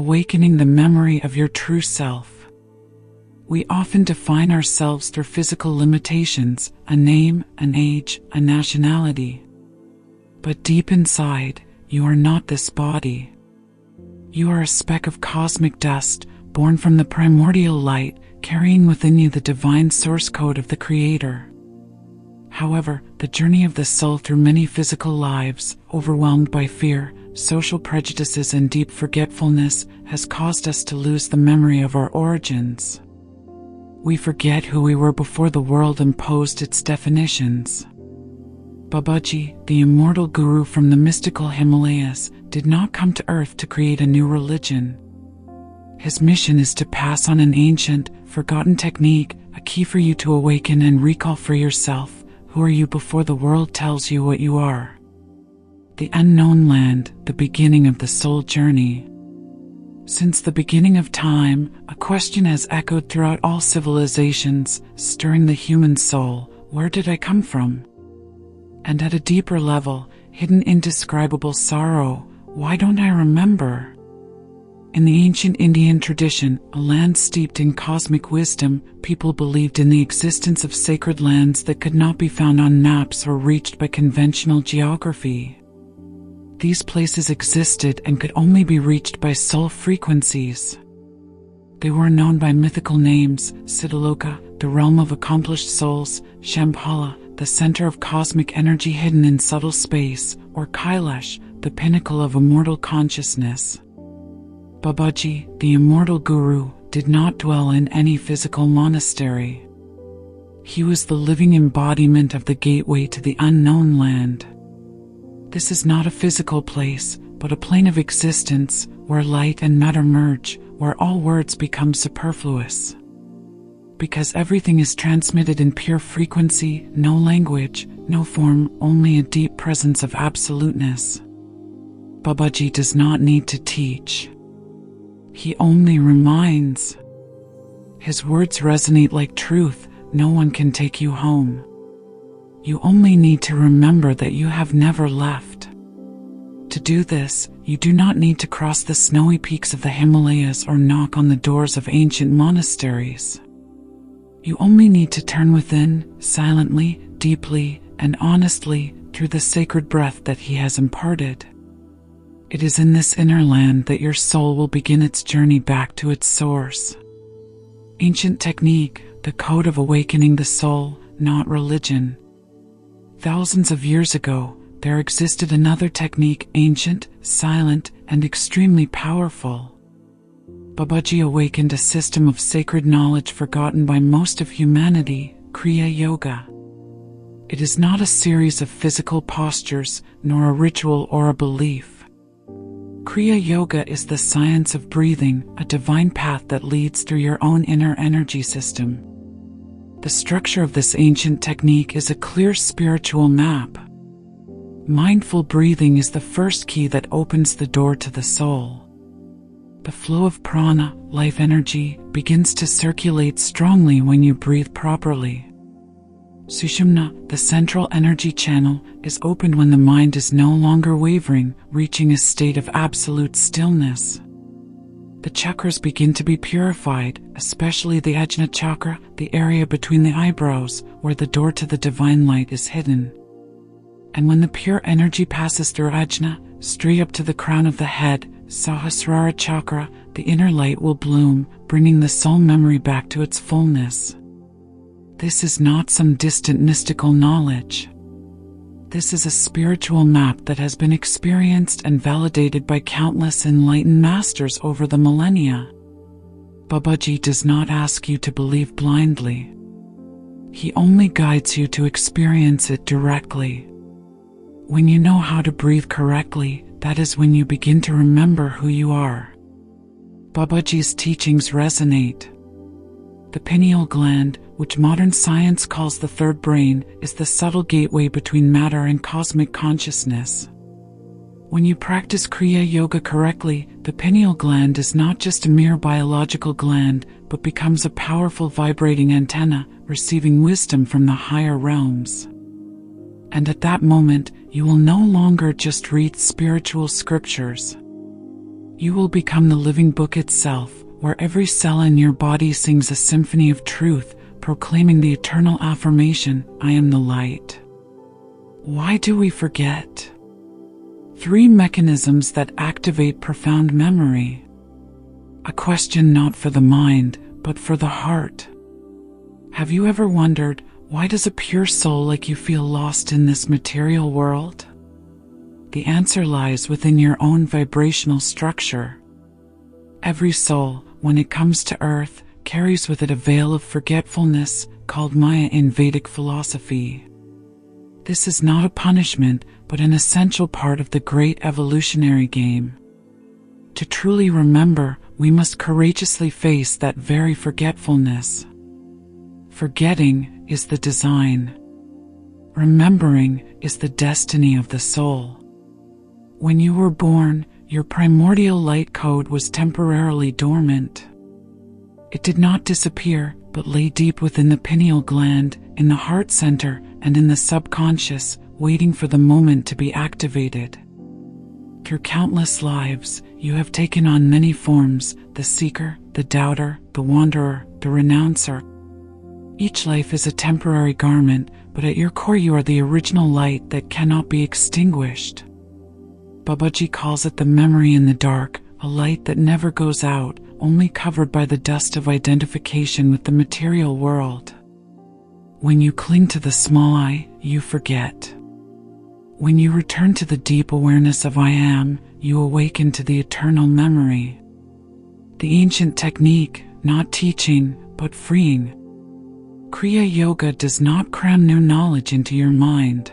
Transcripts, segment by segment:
awakening the memory of your true self. We often define ourselves through physical limitations, a name, an age, a nationality. But deep inside, you are not this body. You are a speck of cosmic dust, born from the primordial light, carrying within you the divine source code of the Creator. However, the journey of the soul through many physical lives, overwhelmed by fear, social prejudices and deep forgetfulness, has caused us to lose the memory of our origins. We forget who we were before the world imposed its definitions. Babaji, the immortal guru from the mystical Himalayas, did not come to earth to create a new religion. His mission is to pass on an ancient, forgotten technique, a key for you to awaken and recall for yourself, who are you before the world tells you what you are. The unknown land, the beginning of the soul journey. Since the beginning of time, a question has echoed throughout all civilizations, stirring the human soul: where did I come from? And at a deeper level, hidden indescribable sorrow: why don't I remember? In the ancient Indian tradition, a land steeped in cosmic wisdom, people believed in the existence of sacred lands that could not be found on maps or reached by conventional geography. These places existed and could only be reached by soul frequencies. They were known by mythical names: Siddhaloka, the realm of accomplished souls; Shambhala, the center of cosmic energy hidden in subtle space; or Kailash, the pinnacle of immortal consciousness. Babaji, the immortal guru, did not dwell in any physical monastery. He was the living embodiment of the gateway to the unknown land. This is not a physical place, but a plane of existence, where light and matter merge, where all words become superfluous. Because everything is transmitted in pure frequency, no language, no form, only a deep presence of absoluteness. Babaji does not need to teach. He only reminds. His words resonate like truth: no one can take you home. You only need to remember that you have never left. To do this, you do not need to cross the snowy peaks of the Himalayas or knock on the doors of ancient monasteries. You only need to turn within, silently, deeply, and honestly, through the sacred breath that He has imparted. It is in this inner land that your soul will begin its journey back to its source. Ancient technique, the code of awakening the soul, not religion. Thousands of years ago, there existed another technique, ancient, silent, and extremely powerful. Babaji awakened a system of sacred knowledge forgotten by most of humanity, Kriya Yoga. It is not a series of physical postures, nor a ritual or a belief. Kriya Yoga is the science of breathing, a divine path that leads through your own inner energy system. The structure of this ancient technique is a clear spiritual map. Mindful breathing is the first key that opens the door to the soul. The flow of prana, life energy, begins to circulate strongly when you breathe properly. Sushumna, the central energy channel, is opened when the mind is no longer wavering, reaching a state of absolute stillness. The chakras begin to be purified, especially the Ajna chakra, the area between the eyebrows, where the door to the divine light is hidden. And when the pure energy passes through Ajna, straight up to the crown of the head, Sahasrara chakra, the inner light will bloom, bringing the soul memory back to its fullness. This is not some distant mystical knowledge. This is a spiritual map that has been experienced and validated by countless enlightened masters over the millennia. Babaji does not ask you to believe blindly. He only guides you to experience it directly. When you know how to breathe correctly, that is when you begin to remember who you are. Babaji's teachings resonate. The pineal gland, which modern science calls the third brain, is the subtle gateway between matter and cosmic consciousness. When you practice Kriya Yoga correctly, the pineal gland is not just a mere biological gland, but becomes a powerful vibrating antenna, receiving wisdom from the higher realms. And at that moment, you will no longer just read spiritual scriptures. You will become the living book itself, where every cell in your body sings a symphony of truth, proclaiming the eternal affirmation, I am the light. Why do we forget? 3 mechanisms that activate profound memory. A question not for the mind, but for the heart. Have you ever wondered, why does a pure soul like you feel lost in this material world? The answer lies within your own vibrational structure. Every soul, when it comes to earth, carries with it a veil of forgetfulness, called Maya in Vedic philosophy. This is not a punishment, but an essential part of the great evolutionary game. To truly remember, we must courageously face that very forgetfulness. Forgetting is the design. Remembering is the destiny of the soul. When you were born, your primordial light code was temporarily dormant. It did not disappear, but lay deep within the pineal gland, in the heart center, and in the subconscious, waiting for the moment to be activated. Through countless lives, you have taken on many forms: the seeker, the doubter, the wanderer, the renouncer. Each life is a temporary garment, but at your core you are the original light that cannot be extinguished. Babaji calls it the memory in the dark, a light that never goes out, only covered by the dust of identification with the material world. When you cling to the small I, you forget. When you return to the deep awareness of I am, you awaken to the eternal memory. The ancient technique, not teaching, but freeing. Kriya Yoga does not cram new knowledge into your mind.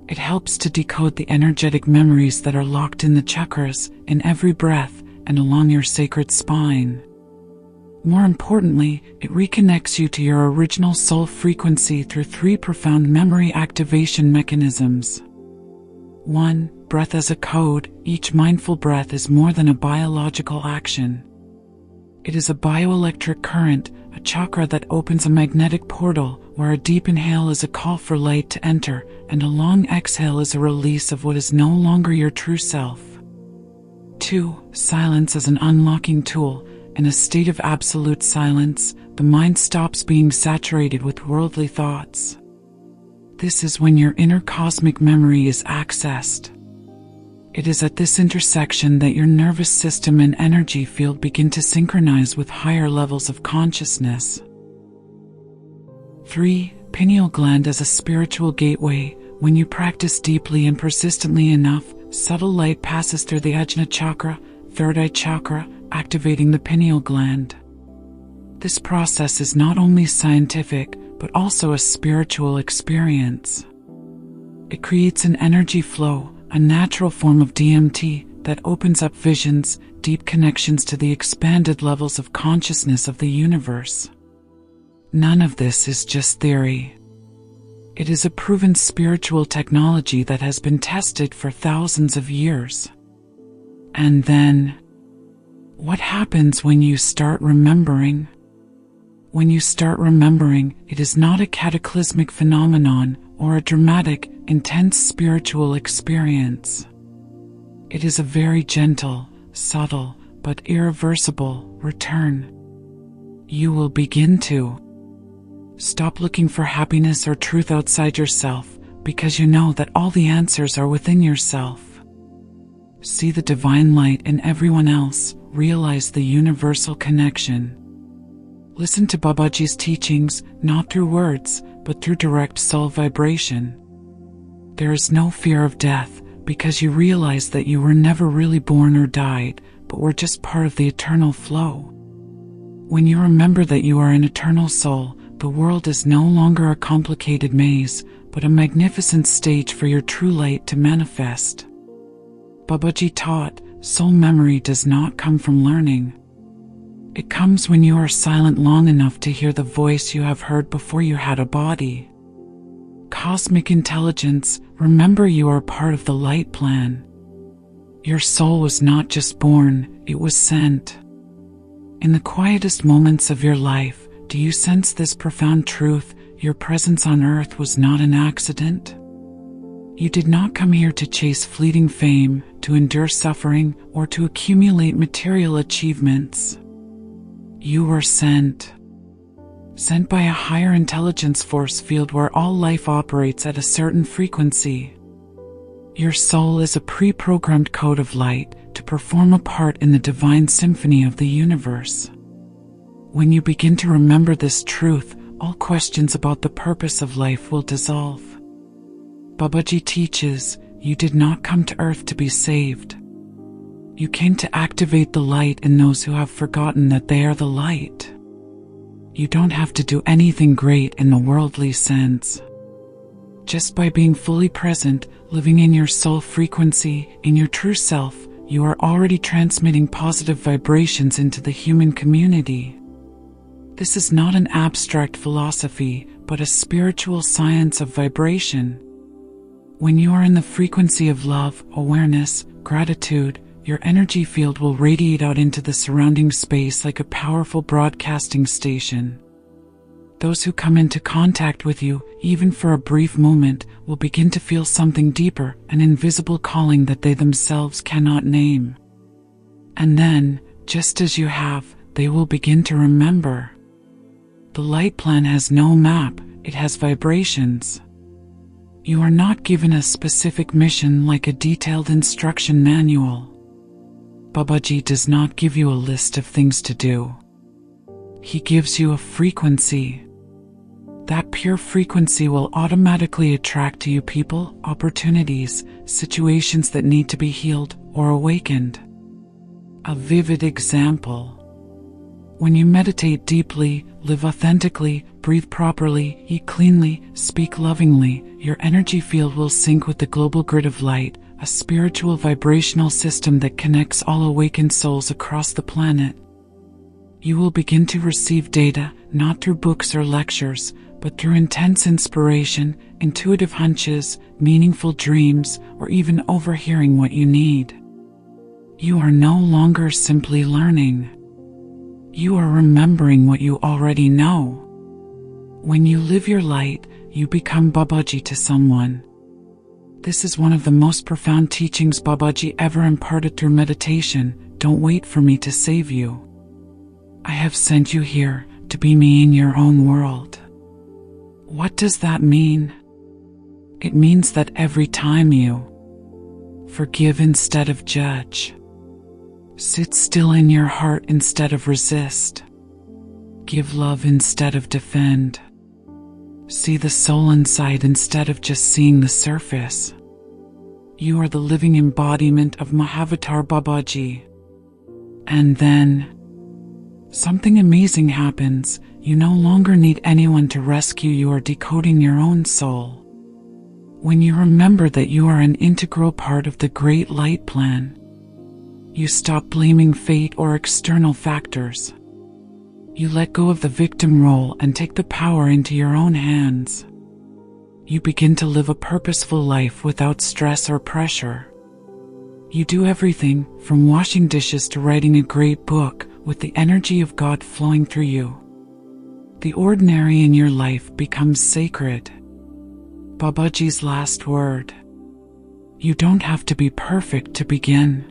It helps to decode the energetic memories that are locked in the chakras, in every breath, and along your sacred spine. More importantly, it reconnects you to your original soul frequency through 3 profound memory activation mechanisms. 1. Breath as a code. Each mindful breath is more than a biological action. It is a bioelectric current, a chakra that opens a magnetic portal, where a deep inhale is a call for light to enter, and a long exhale is a release of what is no longer your true self. 2. Silence as an unlocking tool. In a state of absolute silence, the mind stops being saturated with worldly thoughts. This is when your inner cosmic memory is accessed. It is at this intersection that your nervous system and energy field begin to synchronize with higher levels of consciousness. 3. Pineal gland as a spiritual gateway. When you practice deeply and persistently enough, subtle light passes through the Ajna chakra, third eye chakra, activating the pineal gland. This process is not only scientific, but also a spiritual experience. It creates an energy flow, a natural form of DMT that opens up visions, deep connections to the expanded levels of consciousness of the universe. None of this is just theory. It is a proven spiritual technology that has been tested for thousands of years. And then, what happens when you start remembering? When you start remembering, it is not a cataclysmic phenomenon or a dramatic, intense spiritual experience. It is a very gentle, subtle, but irreversible return. You will begin to stop looking for happiness or truth outside yourself, because you know that all the answers are within yourself. See the divine light in everyone else, realize the universal connection. Listen to Babaji's teachings, not through words, but through direct soul vibration. There is no fear of death, because you realize that you were never really born or died, but were just part of the eternal flow. When you remember that you are an eternal soul, the world is no longer a complicated maze, but a magnificent stage for your true light to manifest. Babaji taught, soul memory does not come from learning. It comes when you are silent long enough to hear the voice you have heard before you had a body. Cosmic intelligence, remember you are part of the light plan. Your soul was not just born, it was sent. In the quietest moments of your life, do you sense this profound truth? Your presence on earth was not an accident. You did not come here to chase fleeting fame, to endure suffering, or to accumulate material achievements. You were sent by a higher intelligence force field where all life operates at a certain frequency. Your soul is a pre-programmed code of light to perform a part in the divine symphony of the universe. When you begin to remember this truth, all questions about the purpose of life will dissolve. Babaji teaches, you did not come to earth to be saved. You came to activate the light in those who have forgotten that they are the light. You don't have to do anything great in the worldly sense. Just by being fully present, living in your soul frequency, in your true self, you are already transmitting positive vibrations into the human community. This is not an abstract philosophy, but a spiritual science of vibration. When you are in the frequency of love, awareness, gratitude, your energy field will radiate out into the surrounding space like a powerful broadcasting station. Those who come into contact with you, even for a brief moment, will begin to feel something deeper, an invisible calling that they themselves cannot name. And then, just as you have, they will begin to remember. The light plan has no map, it has vibrations. You are not given a specific mission like a detailed instruction manual. Babaji does not give you a list of things to do. He gives you a frequency. That pure frequency will automatically attract to you people, opportunities, situations that need to be healed or awakened. A vivid example. When you meditate deeply, live authentically, breathe properly, eat cleanly, speak lovingly, your energy field will sync with the global grid of light, a spiritual vibrational system that connects all awakened souls across the planet. You will begin to receive data, not through books or lectures, but through intense inspiration, intuitive hunches, meaningful dreams, or even overhearing what you need. You are no longer simply learning. You are remembering what you already know. When you live your light, you become Babaji to someone. This is one of the most profound teachings Babaji ever imparted through meditation. Don't wait for me to save you. I have sent you here to be me in your own world. What does that mean? It means that every time you forgive instead of judge, sit still in your heart instead of resist, give love instead of defend, see the soul inside instead of just seeing the surface. You are the living embodiment of Mahavatar Babaji. And then, something amazing happens. You no longer need anyone to rescue you or decoding your own soul. When you remember that you are an integral part of the great light plan, you stop blaming fate or external factors. You let go of the victim role and take the power into your own hands. You begin to live a purposeful life without stress or pressure. You do everything, from washing dishes to writing a great book, with the energy of God flowing through you. The ordinary in your life becomes sacred. Babaji's last word. You don't have to be perfect to begin.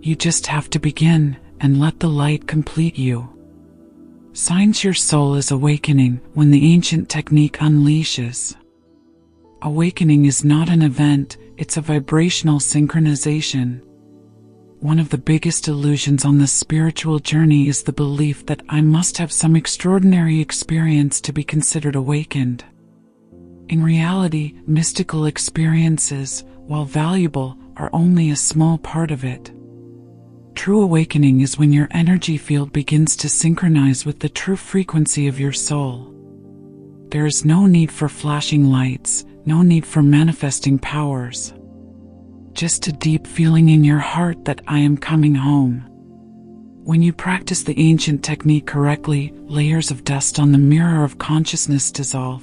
You just have to begin and let the light complete you. Signs your soul is awakening when the ancient technique unleashes. Awakening is not an event, it's a vibrational synchronization. One of the biggest illusions on the spiritual journey is the belief that I must have some extraordinary experience to be considered awakened. In reality, mystical experiences, while valuable, are only a small part of it. True awakening is when your energy field begins to synchronize with the true frequency of your soul. There is no need for flashing lights, no need for manifesting powers. Just a deep feeling in your heart that I am coming home. When you practice the ancient technique correctly, layers of dust on the mirror of consciousness dissolve.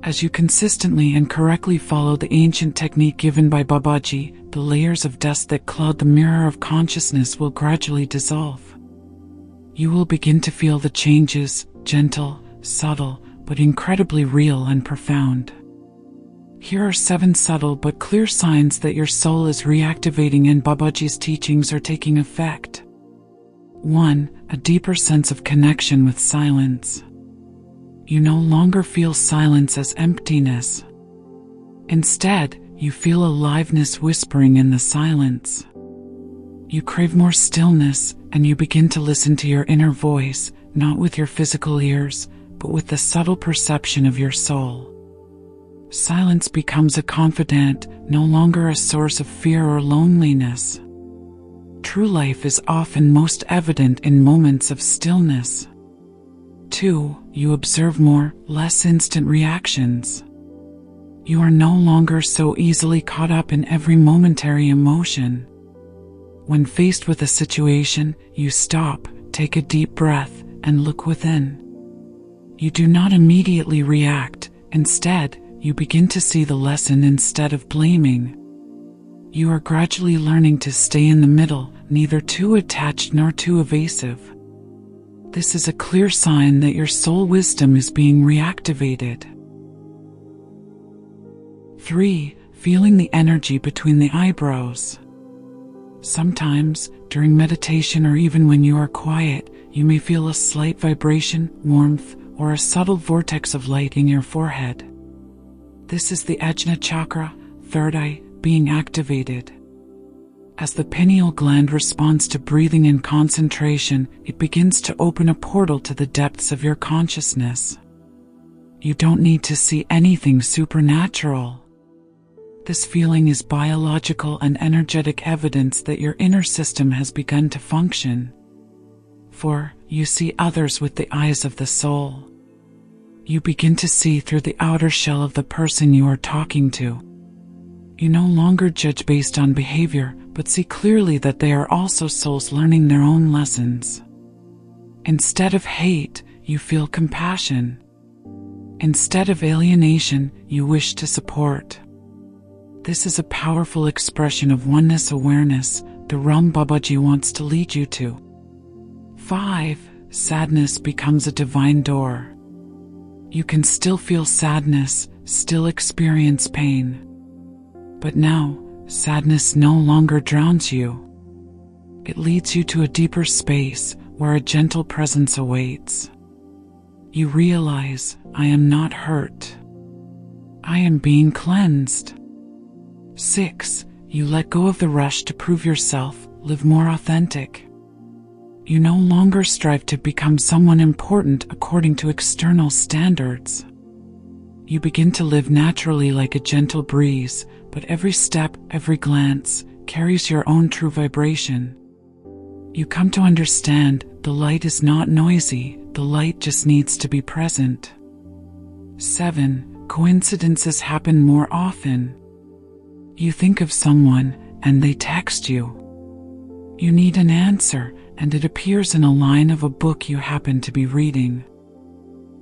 As you consistently and correctly follow the ancient technique given by Babaji, the layers of dust that cloud the mirror of consciousness will gradually dissolve. You will begin to feel the changes, gentle, subtle, but incredibly real and profound. Here are 7 subtle but clear signs that your soul is reactivating and Babaji's teachings are taking effect. 1. A deeper sense of connection with silence. You no longer feel silence as emptiness. Instead, you feel aliveness whispering in the silence. You crave more stillness, and you begin to listen to your inner voice, not with your physical ears, but with the subtle perception of your soul. Silence becomes a confidant, no longer a source of fear or loneliness. True life is often most evident in moments of stillness. 2. You observe more, less instant reactions. You are no longer so easily caught up in every momentary emotion. When faced with a situation, you stop, take a deep breath, and look within. You do not immediately react. Instead, you begin to see the lesson instead of blaming. You are gradually learning to stay in the middle, neither too attached nor too evasive. This is a clear sign that your soul wisdom is being reactivated. 3. Feeling the energy between the eyebrows. Sometimes, during meditation or even when you are quiet, you may feel a slight vibration, warmth, or a subtle vortex of light in your forehead. This is the Ajna chakra, third eye, being activated. As the pineal gland responds to breathing and concentration, it begins to open a portal to the depths of your consciousness. You don't need to see anything supernatural. This feeling is biological and energetic evidence that your inner system has begun to function. 4. You see others with the eyes of the soul. You begin to see through the outer shell of the person you are talking to. You no longer judge based on behavior, but see clearly that they are also souls learning their own lessons. Instead of hate, you feel compassion. Instead of alienation, you wish to support. This is a powerful expression of oneness awareness, the realm Babaji wants to lead you to. 5. Sadness becomes a divine door. You can still feel sadness, still experience pain. But now, sadness no longer drowns you. It leads you to a deeper space where a gentle presence awaits. You realize, I am not hurt. I am being cleansed. 6. You let go of the rush to prove yourself, live more authentic. You no longer strive to become someone important according to external standards. You begin to live naturally like a gentle breeze, but every step, every glance, carries your own true vibration. You come to understand the light is not noisy, the light just needs to be present. 7. Coincidences happen more often. You think of someone, and they text you. You need an answer, and it appears in a line of a book you happen to be reading.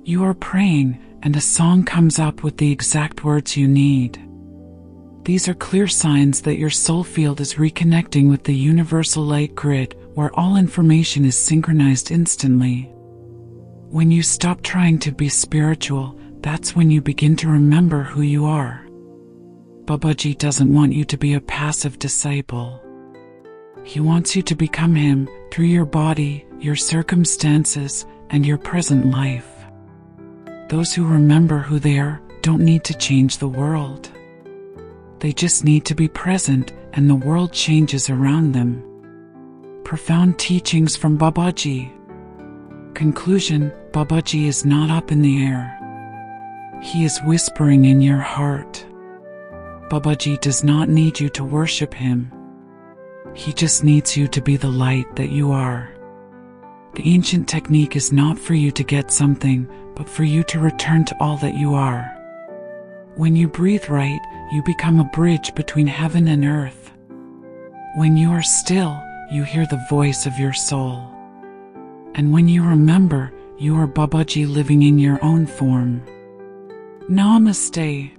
You are praying, and a song comes up with the exact words you need. These are clear signs that your soul field is reconnecting with the universal light grid, where all information is synchronized instantly. When you stop trying to be spiritual, that's when you begin to remember who you are. Babaji doesn't want you to be a passive disciple. He wants you to become him through your body, your circumstances, and your present life. Those who remember who they are don't need to change the world. They just need to be present, and the world changes around them. Profound teachings from Babaji. Conclusion: Babaji is not up in the air. He is whispering in your heart. Babaji does not need you to worship him. He just needs you to be the light that you are. The ancient technique is not for you to get something, but for you to return to all that you are. When you breathe right, you become a bridge between heaven and earth. When you are still, you hear the voice of your soul. And when you remember, you are Babaji living in your own form. Namaste.